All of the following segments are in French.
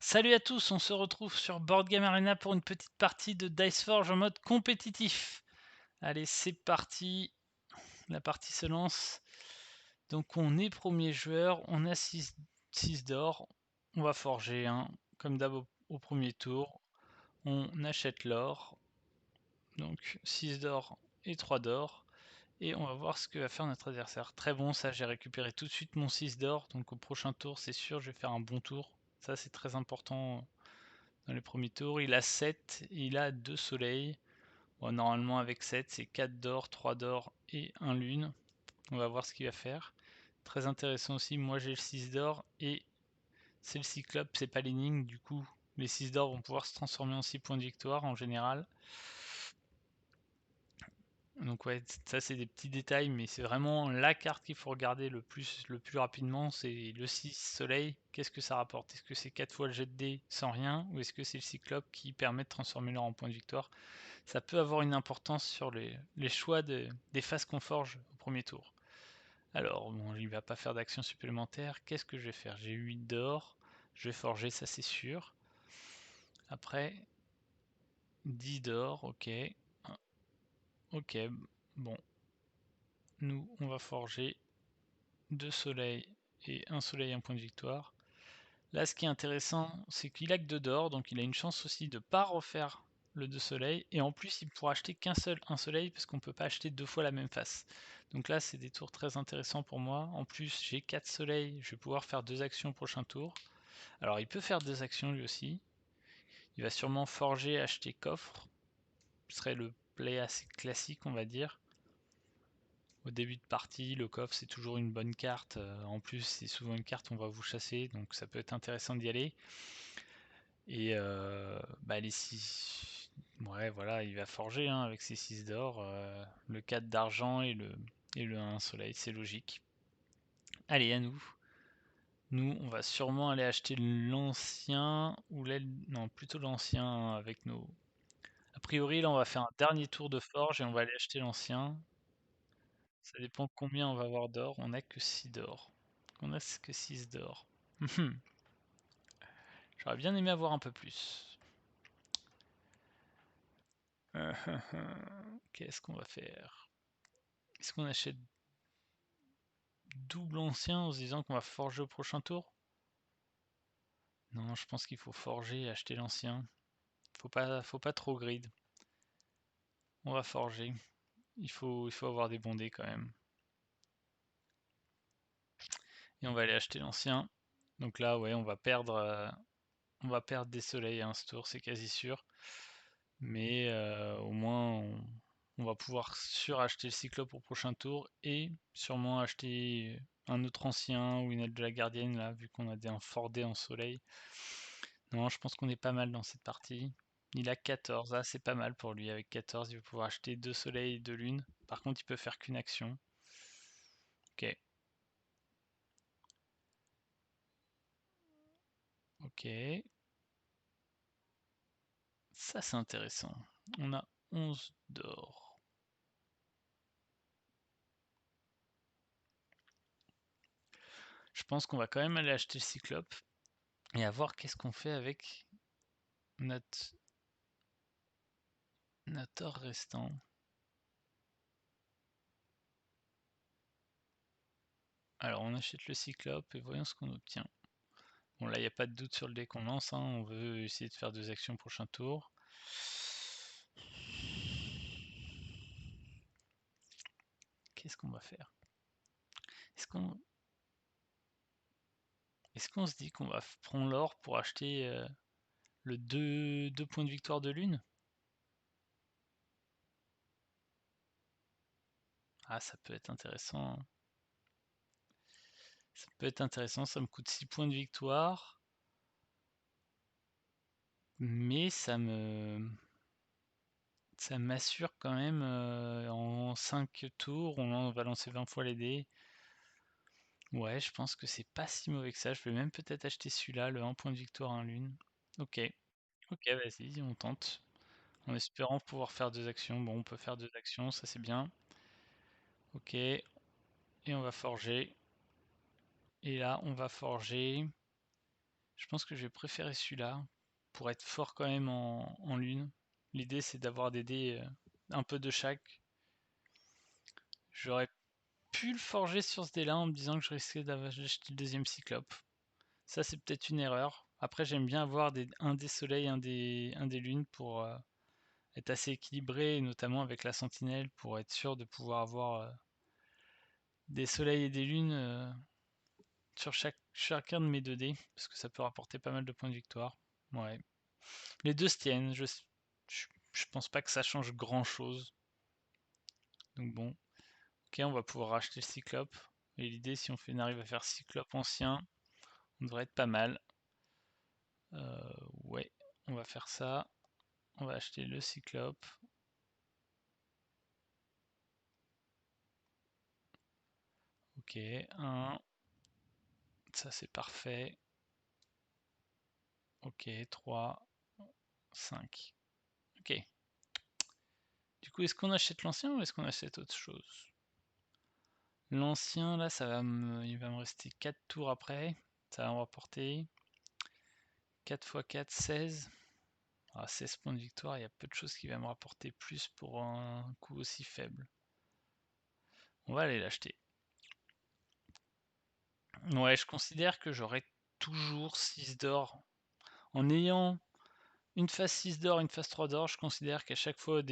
Salut à tous, on se retrouve sur Board Game Arena pour une petite partie de Dice Forge en mode compétitif. Allez, c'est parti, la partie se lance. Donc on est premier joueur, on a 6 d'or, on va forger comme d'hab au premier tour. On achète l'or, donc 6 d'or et 3 d'or. Et on va voir ce que va faire notre adversaire. Très bon, ça j'ai récupéré tout de suite mon 6 d'or, donc au prochain tour c'est sûr je vais faire un bon tour. Ça c'est très important dans les premiers tours. Il a 7, il a 2 soleils. Bon, normalement avec 7 c'est 4 d'or, 3 d'or et 1 lune. On va voir ce qu'il va faire. Très intéressant aussi, moi j'ai le 6 d'or et c'est le cyclope, c'est pas l'énigme, du coup les 6 d'or vont pouvoir se transformer en 6 points de victoire en général. Donc ouais, ça c'est des petits détails, mais c'est vraiment la carte qu'il faut regarder le plus rapidement, c'est le 6 soleil. Qu'est-ce que ça rapporte? Est-ce que c'est 4 fois le jet de dés sans rien, ou est-ce que c'est le cyclope qui permet de transformer l'or en point de victoire? Ça peut avoir une importance sur les choix des phases qu'on forge au premier tour. Alors, bon, il va pas faire d'action supplémentaire. Qu'est-ce que je vais faire? J'ai 8 d'or, je vais forger, ça c'est sûr. Après, 10 d'or, ok. Ok, bon, nous on va forger 2 soleils et un soleil, un point de victoire. Là, ce qui est intéressant, c'est qu'il a que 2 d'or, donc il a une chance aussi de ne pas refaire le 2 soleil, et en plus il pourra acheter qu'un seul un soleil, parce qu'on ne peut pas acheter 2 fois la même face. Donc là, c'est des tours très intéressants pour moi. En plus, j'ai 4 soleils, je vais pouvoir faire 2 actions au prochain tour. Alors il peut faire 2 actions lui aussi. Il va sûrement forger, acheter coffre. Ce serait le play assez classique, on va dire. Au début de partie, le coffre c'est toujours une bonne carte. En plus, c'est souvent une carte où on va vous chasser, donc ça peut être intéressant d'y aller. Et les 6. Ouais, voilà, il va forger avec ses 6 d'or, le 4 d'argent et le 1 soleil, c'est logique. Allez, à nous. Nous, on va sûrement aller acheter l'ancien ou l'aile. Non, plutôt l'ancien avec nos. A priori, là, on va faire un dernier tour de forge et on va aller acheter l'ancien. Ça dépend combien on va avoir d'or. On a que 6 d'or. On a que 6 d'or. J'aurais bien aimé avoir un peu plus. Qu'est-ce qu'on va faire? Est-ce qu'on achète double ancien en se disant qu'on va forger au prochain tour? Non, je pense qu'il faut forger et acheter l'ancien. Faut pas trop grid. On va forger. Il faut avoir des bons dés quand même. Et on va aller acheter l'ancien. Donc là, ouais, on va perdre des soleils ce tour, c'est quasi sûr. Mais au moins, on va pouvoir suracheter le cyclope au prochain tour et sûrement acheter un autre ancien ou une aile de la gardienne là, vu qu'on a un fort dé en soleil. Non, je pense qu'on est pas mal dans cette partie. Il a 14, ah c'est pas mal pour lui. Avec 14, il va pouvoir acheter 2 soleils et 2 lunes. Par contre, il peut faire qu'une action. Ok. Ok. Ça c'est intéressant. On a 11 d'or. Je pense qu'on va quand même aller acheter le cyclope et à voir qu'est-ce qu'on fait avec notre, notre or restant. Alors on achète le cyclope et voyons ce qu'on obtient. Bon là il n'y a pas de doute sur le dé qu'on lance, on veut essayer de faire 2 actions au prochain tour. Qu'est-ce qu'on va faire? Est-ce qu'on se dit qu'on va prendre l'or pour acheter le 2 points de victoire de lune? Ah ça peut être intéressant. Ça peut être intéressant, ça me coûte 6 points de victoire. Mais ça m'assure quand même en 5 tours, on va lancer 20 fois les dés. Ouais, je pense que c'est pas si mauvais que ça. Je vais même peut-être acheter celui-là, le 1 point de victoire, 1 lune. Ok, ok, vas-y, on tente. En espérant pouvoir faire 2 actions. Bon, on peut faire 2 actions, ça c'est bien. Ok, et on va forger. Et là, on va forger Je pense que je vais préférer celui-là pour être fort quand même en lune. L'idée c'est d'avoir des dés un peu de chaque. J'aurais pu le forger sur ce dé-là en me disant que je risquais d'acheter le deuxième cyclope. Ça c'est peut-être une erreur. Après j'aime bien avoir un dé soleil, un des lunes pour être assez équilibré, et notamment avec la sentinelle pour être sûr de pouvoir avoir des soleils et des lunes sur chacun de mes 2 dés, parce que ça peut rapporter pas mal de points de victoire. Ouais. Les deux se tiennent, je pense pas que ça change grand chose. Donc bon. Ok, on va pouvoir racheter le cyclope. Et l'idée, si on arrive à faire cyclope ancien, on devrait être pas mal. Ouais, on va faire ça. On va acheter le cyclope. Ok, 1. Ça c'est parfait. Ok, 3, 5. Ok. Du coup, est-ce qu'on achète l'ancien ou est-ce qu'on achète autre chose? L'ancien, là, il va me rester 4 tours après. Ça va me rapporter 4 x 4, 16. Ah, 16 points de victoire, il y a peu de choses qui va me rapporter plus pour un coût aussi faible. On va aller l'acheter. Ouais, je considère que j'aurai toujours 6 d'or. En ayant une phase 6 d'or, une phase 3 d'or, je considère qu'à chaque fois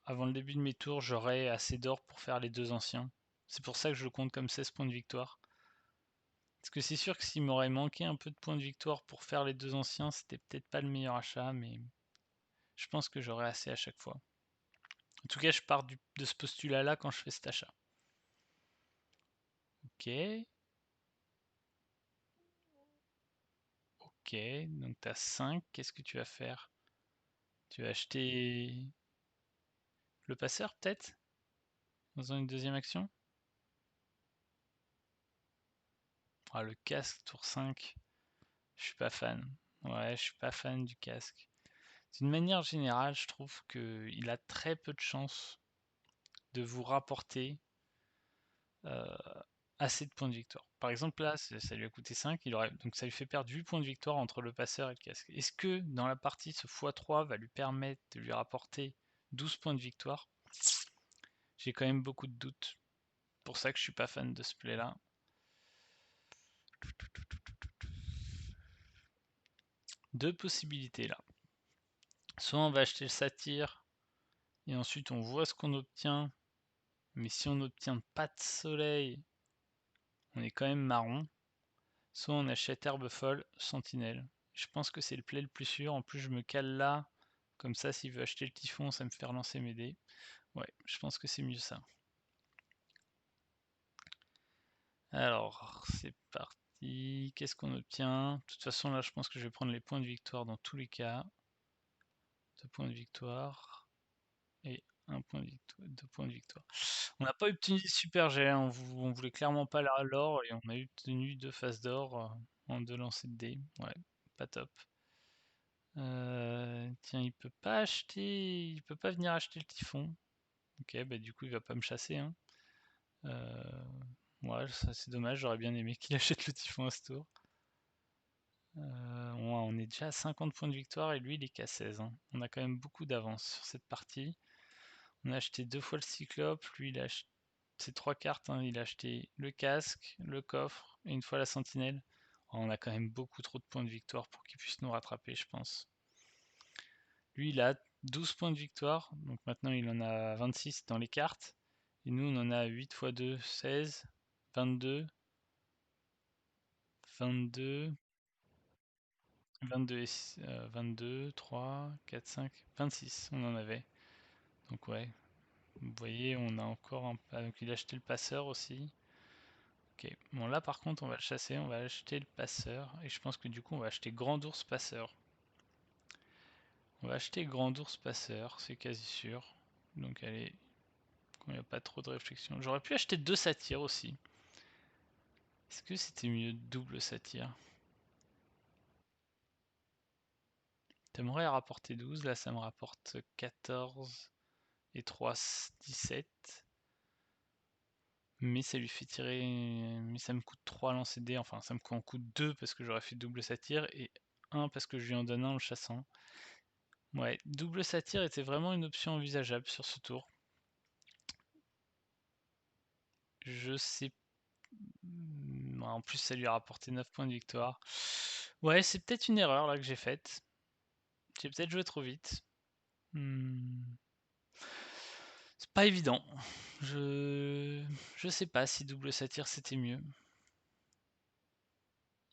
avant le début de mes tours, j'aurai assez d'or pour faire les deux anciens. C'est pour ça que je le compte comme 16 points de victoire. Parce que c'est sûr que s'il m'aurait manqué un peu de points de victoire pour faire les deux anciens, c'était peut-être pas le meilleur achat, mais je pense que j'aurai assez à chaque fois. En tout cas, je pars de ce postulat-là quand je fais cet achat. Ok. Ok, donc tu as 5. Qu'est-ce que tu vas faire? Tu vas acheter le passeur peut-être? Dans une deuxième action? Ah, le casque, tour 5. Je suis pas fan. Ouais, je suis pas fan du casque. D'une manière générale, je trouve qu'il a très peu de chances de vous rapporter euh, assez de points de victoire. Par exemple, là, ça lui a coûté 5, donc ça lui fait perdre 8 points de victoire entre le passeur et le casque. Est-ce que dans la partie, ce x3 va lui permettre de lui rapporter 12 points de victoire? J'ai quand même beaucoup de doutes. Pour ça que je suis pas fan de ce play là. Deux possibilités là. Soit on va acheter le satyre et ensuite on voit ce qu'on obtient. Mais si on n'obtient pas de soleil, on est quand même marron. Soit on achète herbe folle, sentinelle. Je pense que c'est le play le plus sûr. En plus je me cale là. Comme ça s'il veut acheter le typhon, ça me fait relancer mes dés. Ouais, je pense que c'est mieux ça. Alors, c'est parti. Qu'est-ce qu'on obtient? De toute façon, là, je pense que je vais prendre les points de victoire dans tous les cas. 2 points de victoire et 1 point de victoire, 2 points de victoire. On n'a pas obtenu des super jets, on voulait clairement pas l'or et on a obtenu 2 phases d'or en 2 lancers de dés. Ouais, pas top. Tiens, il peut pas venir acheter le typhon. Ok, bah du coup il va pas me chasser, hein. Ouais, ça c'est dommage, j'aurais bien aimé qu'il achète le typhon à ce tour. Ouais, on est déjà à 50 points de victoire et lui il est qu'à 16, hein. On a quand même beaucoup d'avance sur cette partie. On a acheté 2 fois le cyclope, lui il a acheté ces 3 cartes, hein. Il a acheté le casque, le coffre et une fois la sentinelle. Oh, on a quand même beaucoup trop de points de victoire pour qu'il puisse nous rattraper, je pense. Lui il a 12 points de victoire, donc maintenant il en a 26 dans les cartes. Et nous on en a 8 x 2, 16, 22, 22, 22, 22, 3, 4, 5, 26 on en avait. Donc ouais, vous voyez, on a encore un... Ah, donc il a acheté le passeur aussi. Ok, bon là par contre on va le chasser, on va acheter le passeur. Et je pense que du coup on va acheter Grand Ours Passeur. On va acheter Grand Ours Passeur, c'est quasi sûr. Donc allez, il n'y a pas trop de réflexion. J'aurais pu acheter 2 satyres aussi. Est-ce que c'était mieux double satyre? T'aimerais rapporter 12, là ça me rapporte 14 et 3, 17. Mais ça lui fait tirer. Mais ça me coûte 3 lancers de dés, enfin ça me en coûte 2 parce que j'aurais fait double satire et 1 parce que je lui en donne un en le chassant. Ouais, double satire était vraiment une option envisageable sur ce tour. Je sais. En plus, ça lui a rapporté 9 points de victoire. Ouais, c'est peut-être une erreur là que j'ai faite. J'ai peut-être joué trop vite. C'est pas évident. Je sais pas si double satire c'était mieux.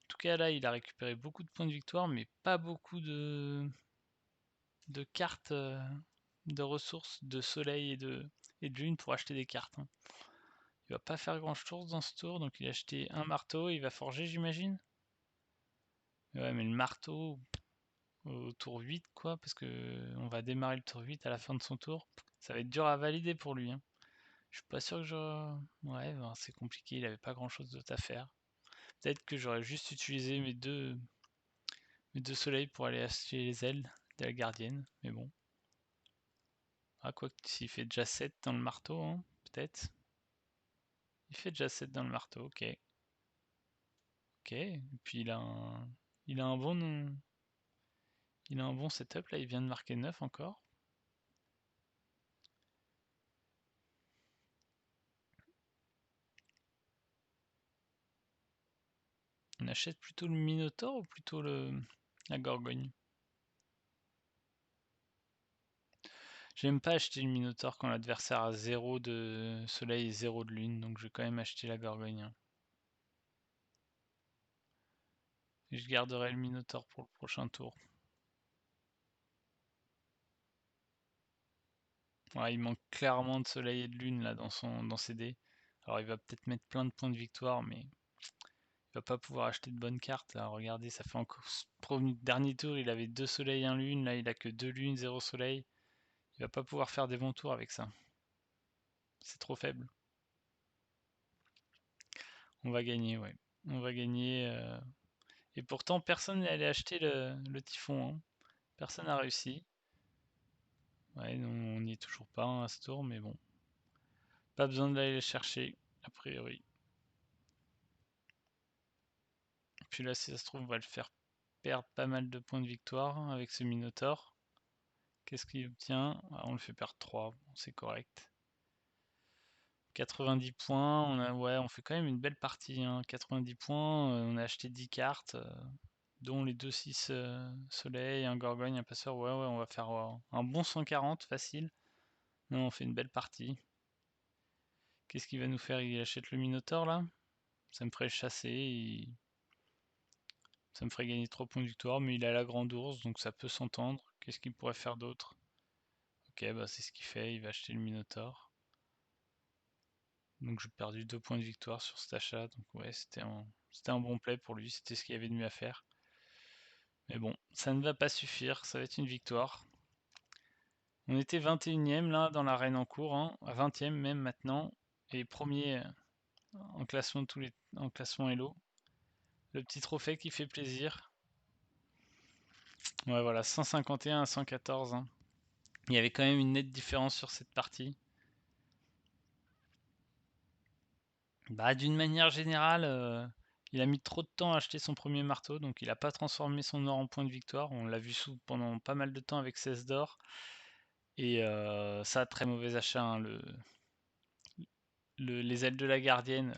En tout cas là, il a récupéré beaucoup de points de victoire, mais pas beaucoup de cartes, de ressources, de soleil et de lune pour acheter des cartes, hein. Il va pas faire grand chose dans ce tour, donc il a acheté un marteau, il va forger j'imagine. Ouais, mais le marteau au tour 8 quoi, parce que on va démarrer le tour 8 à la fin de son tour. Ça va être dur à valider pour lui, hein. Je suis pas sûr que je... Ouais, ben, c'est compliqué, il avait pas grand chose d'autre à faire. Peut-être que j'aurais juste utilisé mes deux soleils pour aller acheter les ailes de la gardienne, mais bon. Ah, quoi que s'il fait déjà 7 dans le marteau, hein, peut-être. Il fait déjà 7 dans le marteau, ok. Ok, et puis il a un bon... Il a un bon setup, là, il vient de marquer 9 encore. On achète plutôt le Minotaure ou plutôt la Gorgogne? J'aime pas acheter le Minotaure quand l'adversaire a 0 de soleil et 0 de lune, donc je vais quand même acheter la Gorgogne, hein. Et je garderai le Minotaure pour le prochain tour. Ouais, il manque clairement de soleil et de lune là dans ses dés. Alors il va peut-être mettre plein de points de victoire, mais il va pas pouvoir acheter de bonnes cartes. Là, regardez, ça fait encore premier dernier tour, il avait 2 soleils, 1 lune, là il a que 2 lunes, 0 soleil. Il va pas pouvoir faire des bons tours avec ça. C'est trop faible. On va gagner, ouais. On va gagner. Et pourtant, personne n'est allé acheter le typhon, hein. Personne n'a réussi. Ouais, on n'y est toujours pas, hein, à ce tour, mais bon. Pas besoin d'aller les chercher, a priori. Et puis là, si ça se trouve, on va le faire perdre pas mal de points de victoire, hein, avec ce Minotaur. Qu'est-ce qu'il obtient? Ah, on le fait perdre 3, bon, c'est correct. 90 points, ouais, on fait quand même une belle partie, hein. 90 points, on a acheté 10 cartes, dont les 2-6 soleil, un gorgogne, un passeur. Ouais, on va faire un bon 140 facile. Non, on fait une belle partie. Qu'est-ce qu'il va nous faire? Il achète le Minotaur là? Ça me ferait chasser, ça me ferait gagner 3 points de victoire, mais il a la grande ours, donc ça peut s'entendre. Qu'est-ce qu'il pourrait faire d'autre? Ok, bah c'est ce qu'il fait, il va acheter le Minotaur. Donc j'ai perdu 2 points de victoire sur cet achat, donc ouais, c'était un bon play pour lui, c'était ce qu'il y avait de mieux à faire. Mais bon, ça ne va pas suffire, ça va être une victoire. On était 21ème là dans l'arène en cours, hein, à 20ème même maintenant, et premier en classement en classement Elo. Le petit trophée qui fait plaisir. Ouais voilà, 151 à 114, hein. Il y avait quand même une nette différence sur cette partie. Bah d'une manière générale, il a mis trop de temps à acheter son premier marteau, donc il n'a pas transformé son or en point de victoire. On l'a vu pendant pas mal de temps avec 16 d'or. Et ça, très mauvais achat, hein, les ailes de la gardienne.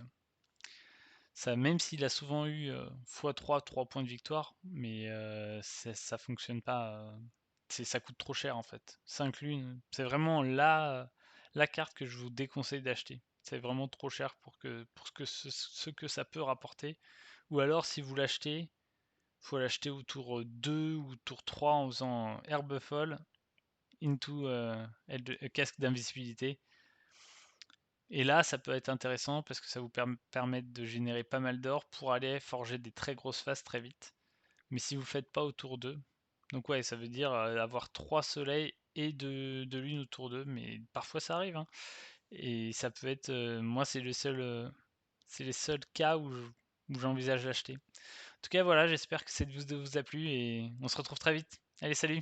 Ça, même s'il a souvent eu x3, 3 points de victoire, mais ça fonctionne pas. Ça coûte trop cher en fait. 5 lunes, c'est vraiment la carte que je vous déconseille d'acheter. C'est vraiment trop cher pour ce que ça peut rapporter. Ou alors, si vous l'achetez, il faut l'acheter au tour 2 ou tour 3 en faisant herbe folle, into casque d'invisibilité. Et là, ça peut être intéressant parce que ça vous permet de générer pas mal d'or pour aller forger des très grosses phases très vite. Mais si vous ne faites pas autour d'eux, donc ouais, ça veut dire avoir 3 soleils et de lune autour d'eux, mais parfois ça arrive, hein. Et ça peut être, moi c'est les seuls cas où j'envisage d'acheter. En tout cas voilà, j'espère que cette vidéo vous a plu et on se retrouve très vite. Allez, salut!